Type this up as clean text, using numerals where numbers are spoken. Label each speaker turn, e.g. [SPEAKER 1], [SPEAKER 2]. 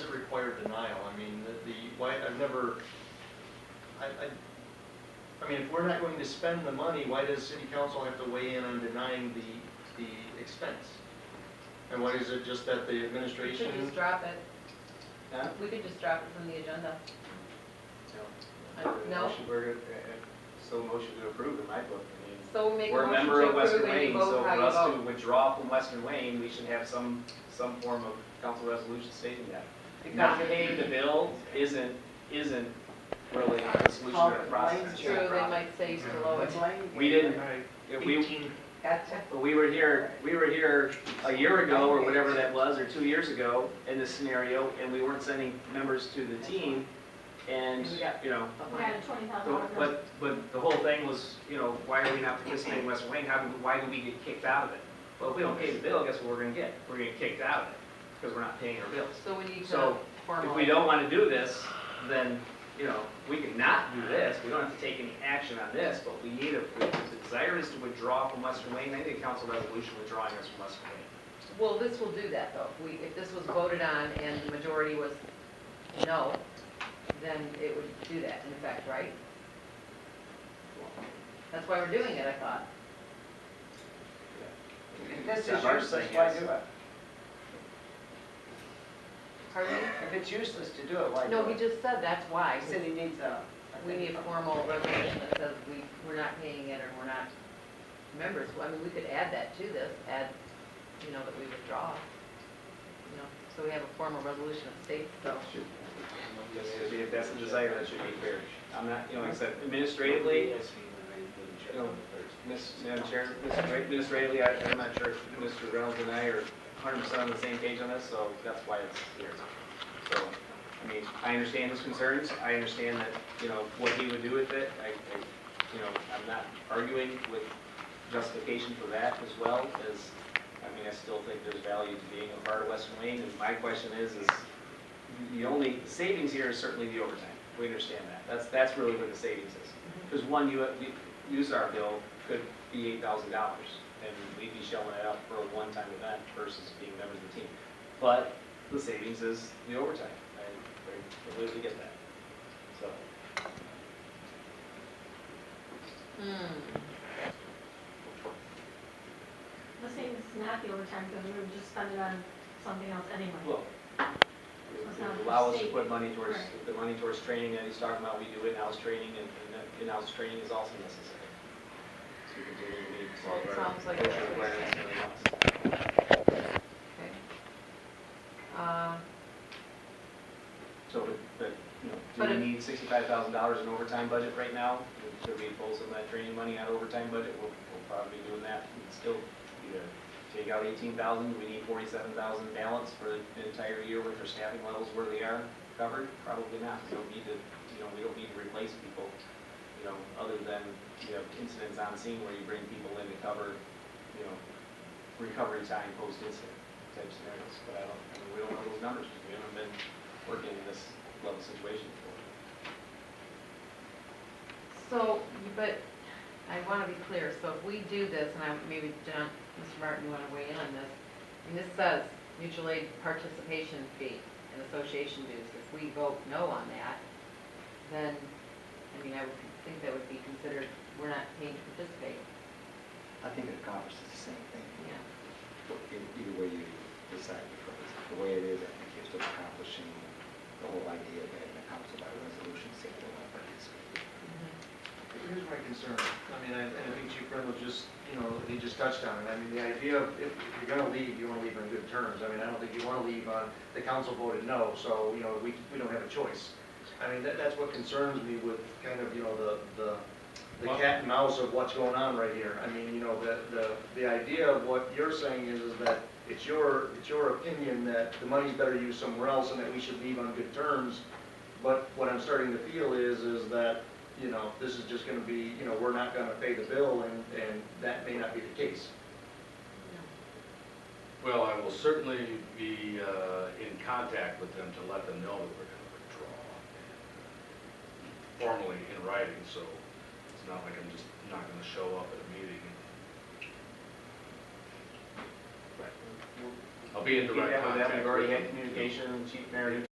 [SPEAKER 1] does it require denial? I mean, why, I've never, I mean, if we're not going to spend the money, why does city council have to weigh in on denying the expense? And why is it just that the
[SPEAKER 2] We
[SPEAKER 1] administration?
[SPEAKER 2] could just drop it.
[SPEAKER 3] Huh?
[SPEAKER 2] We could just drop it from the agenda.
[SPEAKER 3] No.
[SPEAKER 2] No?
[SPEAKER 3] Motion to approve in my book. I mean,
[SPEAKER 2] So we'll make a
[SPEAKER 3] we're a
[SPEAKER 2] motion
[SPEAKER 3] member
[SPEAKER 2] to
[SPEAKER 3] of Western
[SPEAKER 2] approve and you
[SPEAKER 3] Wayne, so
[SPEAKER 2] vote how
[SPEAKER 3] for
[SPEAKER 2] you
[SPEAKER 3] us to
[SPEAKER 2] vote.
[SPEAKER 3] withdraw from Western Wayne, we should have some form of council resolution stating that.
[SPEAKER 2] Because
[SPEAKER 3] Not paying the bill isn't really a solution to the process.
[SPEAKER 2] True, they might say he's below it.
[SPEAKER 3] We didn't, if we, but we were here a year ago or whatever that was, or 2 years ago in this scenario, and we weren't sending members to the team, and, you know,
[SPEAKER 4] We had a $20,000.
[SPEAKER 3] but the whole thing was, you know, why are we not participating in Western Wayne? Why do we get kicked out of it? Well, if we don't pay the bill, guess what we're gonna get? We're gonna get kicked out of it, because we're not paying our bills.
[SPEAKER 2] So we need to
[SPEAKER 3] So,
[SPEAKER 2] formally.
[SPEAKER 3] if we don't wanna do this, then, you know, we can not do this, we don't have to take any action on this, but we need if the desire is to withdraw from Western Wayne, I need a council resolution withdrawing us from Western Wayne.
[SPEAKER 2] Well, this will do that though. If this was voted on and the majority was no, then it would do that in effect, right? That's why we're doing it, I thought.
[SPEAKER 5] If this is
[SPEAKER 3] Our
[SPEAKER 5] useless,
[SPEAKER 3] thing
[SPEAKER 5] why
[SPEAKER 3] is-
[SPEAKER 5] do it?
[SPEAKER 2] Pardon me?
[SPEAKER 5] If it's useless to do it, why do
[SPEAKER 2] No,
[SPEAKER 5] it?
[SPEAKER 2] he just said that's why.
[SPEAKER 5] He said he needs a.
[SPEAKER 2] We need a formal resolution that says we're not paying it or we're not members. Well, I mean, we could add that to this, you know, that we withdraw. You know, so we have a formal resolution that states so.
[SPEAKER 3] If that's the desire, that should be fair. I'm not, you know, like I said, administratively, you know, Madam Chair, administratively, I'm not sure if Mr. Reynolds and I are 100% on the same page on this, so that's why it's here. So, I mean, I understand his concerns, I understand that, you know, what he would do with it, you know, I'm not arguing with justification for that as well, as, I mean, I still think there's value to being a part of Western Wayne, and my question is the only savings here is certainly the overtime. We understand that. That's really where the savings is. Because one, use our bill could be $8,000, and we'd be shelling it out for a one-time event versus being members of the team. But the savings is the overtime. I completely get that. So.
[SPEAKER 4] The same is not the overtime because we would just spend it on something else anyway.
[SPEAKER 3] Well,
[SPEAKER 4] It's not
[SPEAKER 3] it allows us to
[SPEAKER 4] state.
[SPEAKER 3] put money towards,
[SPEAKER 4] Right.
[SPEAKER 3] the money towards training that he's talking about. We do in-house training, and that in-house training is also necessary. So we continue to meet
[SPEAKER 2] Well, it
[SPEAKER 3] our
[SPEAKER 2] sounds like
[SPEAKER 3] OSHA
[SPEAKER 2] that's what he's
[SPEAKER 3] requirements and
[SPEAKER 2] saying.
[SPEAKER 3] everything else.
[SPEAKER 2] Okay.
[SPEAKER 3] So, but, you know,
[SPEAKER 2] But
[SPEAKER 3] do
[SPEAKER 2] if-
[SPEAKER 3] we need $65,000 in overtime budget right now? Should we pull some of that training money out of overtime budget? We'll probably be doing that. We'd still either take out 18,000, we need 47,000 balance for the entire year with our staffing levels where they are covered? Probably not. We don't need to, you know, we don't need to replace people, you know, other than, you know, incidents on scene where you bring people in to cover, you know, recovery time post-incident type scenarios. But I mean, we don't know those numbers because we haven't been working in this level situation before.
[SPEAKER 2] So, but I want to be clear, so if we do this, and maybe John, Mr. Martin, you want to weigh in on this, and this says mutual aid participation fee and association dues. If we vote no on that, then, I mean, I would think that would be considered, we're not paying to participate.
[SPEAKER 6] I think it accomplishes the same thing.
[SPEAKER 2] Yeah.
[SPEAKER 6] Either way you decide to phrase it. The way it is, I think you're still accomplishing the whole idea that it accomplished by resolution saying they want to participate.
[SPEAKER 1] Here's my concern. I mean, and I think Chief Reynolds just, you know, he just touched on it. I mean, the idea of if you're going to leave, you want to leave on good terms. I mean, I don't think you want to leave on, the council voted no, so, you know, we don't have a choice. I mean, that's what concerns me with kind of, you know, the cat and mouse of what's going on right here. I mean, you know, the idea of what you're saying is that it's your opinion that the money's better used somewhere else and that we should leave on good terms. But what I'm starting to feel is that, you know, this is just going to be, you know, we're not going to pay the bill, and that may not be the case.
[SPEAKER 7] Well, I will certainly be in contact with them to let them know that we're going to withdraw formally in writing, so it's not like I'm just not going to show up at a meeting. I'll be in direct
[SPEAKER 3] Keep that with them.
[SPEAKER 7] contact
[SPEAKER 3] We've already
[SPEAKER 7] with
[SPEAKER 3] had
[SPEAKER 7] them.
[SPEAKER 3] communication, Chief Mayor